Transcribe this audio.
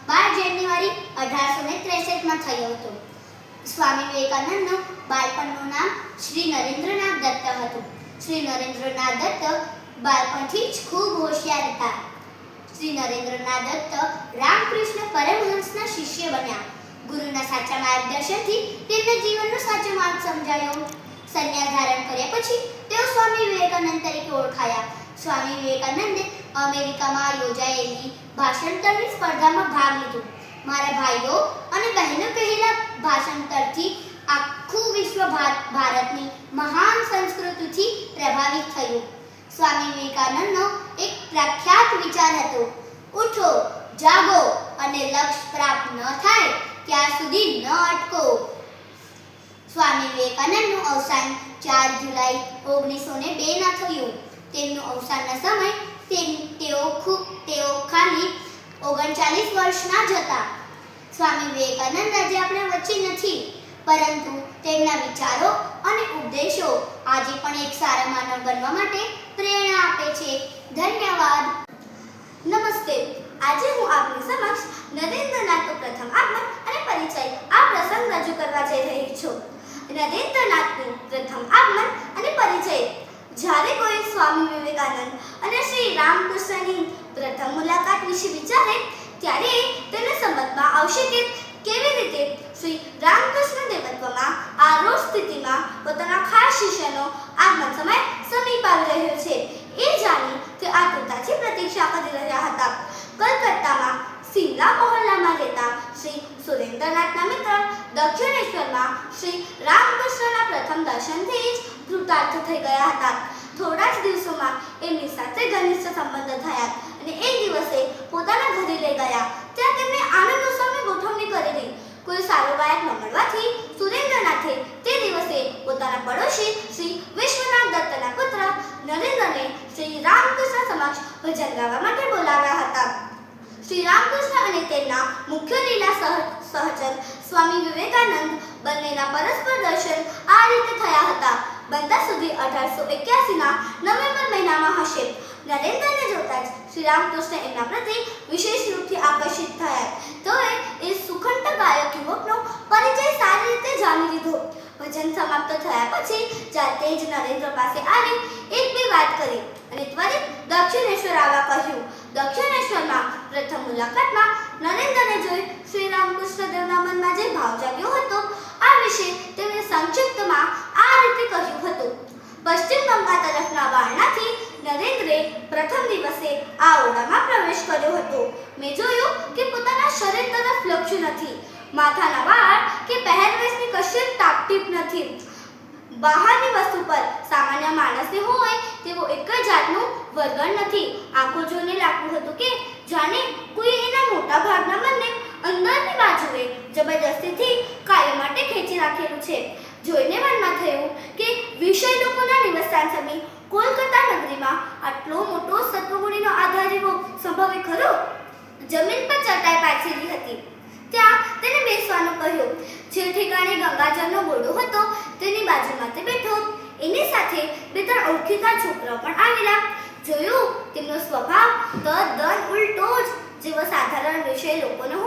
12 જાન્યુઆરી 1863માં થયો હતો. સ્વામી વિવેકાનંદનું બાળપણનું નામ શ્રી નરેન્દ્રનાથ દત્ત હતું. શ્રી નરેન્દ્રનાથ દત્ત બાળપણથી જ ખૂબ હોશિયાર હતા. શ્રી નરેન્દ્રનાથ દત્ત રામકૃષ્ણ પરમહંસના શિષ્ય બન્યા. ગુરુના સાચા માર્ગદર્શનથી તેમને જીવનનો સાચો માર્ગ સમજાયો. સંન્યાસ ધારણ કર્યા પછી તેઓ સ્વામી વિવેકાનંદ તરીકે ઓળખાયા. સ્વામી વિવેકાનંદે અમેરિકામાં યોજાયેલી ભાષાંતરની સ્પર્ધામાં ભાગ લીધો. મારા ભાઈઓ અને બહેનો કહેલા ભાષાંતરથી આખું વિશ્વ ભારતની મહાન સંસ્કૃતિથી પ્રભાવિત થયું. સ્વામી વિવેકાનંદનો એક પ્રખ્યાત વિચાર હતો, ઉઠો, જાગો અને લક્ષ્ય પ્રાપ્ત ન થાય ત્યાં સુધી ન અટકો. સ્વામી વિવેકાનંદનું અવસાન 4 જુલાઈ 1902ના થયું. તેમનું અવસાનના સમય તેઓ ખાલી 39 વર્ષના જ હતા. સ્વામી વિવેકાનંદ આજે આપણા વચ્ચે નથી, પરંતુ તેમના વિચારો અને ઉપદેશો આજે પણ એક સારા માનવ બનવા માટે પ્રેરણા આપે છે. ધન્યવાદ. નમસ્તે. આજે હું આપની સમક્ષ નરેન્દ્રનાથનું પ્રથમ આગમન અને પરિચય આ પ્રસંગ રજૂ કરવા જઈ રહી છું. નરેન્દ્રનાથનું પ્રથમ આગમન અને પરિચય. જ્યારે કોઈ સ્વામી વિવેકાનંદ અને શ્રી રામકૃષ્ણની પ્રથમ મુલાકાત વિશે વિચારે ત્યારે તેને સમજમાં આવશે કે કેવી રીતે શ્રી રામકૃષ્ણ દેવત્વમાં આરૂઢ સ્થિતિમાં પોતાના ખાસ શિષ્યનો આગમન સમય સમીપ આવી રહ્યો છે. એ જાણી તે આતુરતાથી પ્રતીક્ષા કરી રહ્યા હતા. કલકત્તામાં સિમલા મહોલ્લામાં રહેતા શ્રી સુરેન્દ્રનાથના મિત્ર દક્ષિણેશ્વરમાં શ્રી રામકૃષ્ણના પ્રથમ દર્શનથી જ કૃતાર્થ થઈ ગયા હતા. થોડા જ દિવસોમાં એમની સાથે ઘનિષ્ઠ સંબંધ થયા અને એક દિવસે પોતાના ઘરે લઈ ગયા. ત્યાં તેમને આનંદ ઉત્સવની ગોઠવણી કરેલી. કોઈ સારો ગાયક ન મળવાથી સુરેન્દ્રનાથે તે દિવસે પોતાના પડોશી શ્રી વિશ્વનાથ દત્તના પુત્ર નરેન્દ્રને શ્રી રામકૃષ્ણ સમક્ષ ભજન ગાવા માટે બોલાવ્યા હતા. શ્રી રામકૃષ્ણ અને તેમના મુખ્ય લીલા સહચર સ્વામી વિવેકાનંદ બંનેના પરસ્પર દર્શન આ રીતે થયા હતા. બનતા સુધી 1881ના નવેમ્બર મહિનામાં હશે. નરેન્દ્રને જોતા જ શ્રી રામકૃષ્ણ એમના પ્રત્યે વિશેષ રૂપથી આકર્ષિત થયા. તોય એ સુખંડ ગાયક યુવકનો પરિચય સારી રીતે જાણી લીધો. ભજન સમાપ્ત થયા પછી જાતે જ નરેન્દ્ર પાસે આવી 1-2 વાત કરી અને ત્વરિત દક્ષિણેશ્વર આવવા કહ્યું. દક્ષિણેશ્વરમાં પ્રથમ મુલાકાતમાં નરેન્દ્રને જોઈ શ્રી રામકૃષ્ણ દેવના મનમાં જે ભાવ જાગ્યો હતો આ વિશે તેમણે સંક્ષિપ્તમાં આ રીતે કહ્યું હતું. પશ્ચિમ બંગાળ તરફના વારણાથી નરેન્દ્રે પ્રથમ દિવસે આ ઓરડામાં પ્રવેશ કર્યો હતો. મેં જોયું કે પોતાના શરીર તરફ લક્ષ્ય નથી. માથાના વાળ કે પહેરવેશની કશી ટાપટીપ નથી. બહારની વસ્તુ પર સામાન્ય માણસને હોય તેવો એક જ જાતનું વર્ગણ નથી. આંખો જોઈને લાગતું હતું કે જાણે કોઈ એના મોટા ભાગના મનને અંદરની બાજુએ જબરદસ્તીથી કાયમ માટે ખેંચી રાખેલું છે. જોઈને મનમાં થયું કે વિષય લોકોના નિવસસ્થાન સમી કોલકાતા નગરીમાં આટલો મોટો સત્વગુણીનો આધાર એવો સંભવે ખરો? જમીન પર ચટાઈ પાથરેલી હતી. ત્યાં તેને બેસવાનું કહ્યું. જે ઠેકાણે ગંગાજળનો ગોળો હતો તેની બાજુમાં તે બેઠો. એની સાથે 2-3 ઓળખીતા છોકરાઓ પણ આવેલા. જોયું તેમનો સ્વભાવ તદ્દન ઉલટો જ જેવો સાધારણ વિષય લોકોનો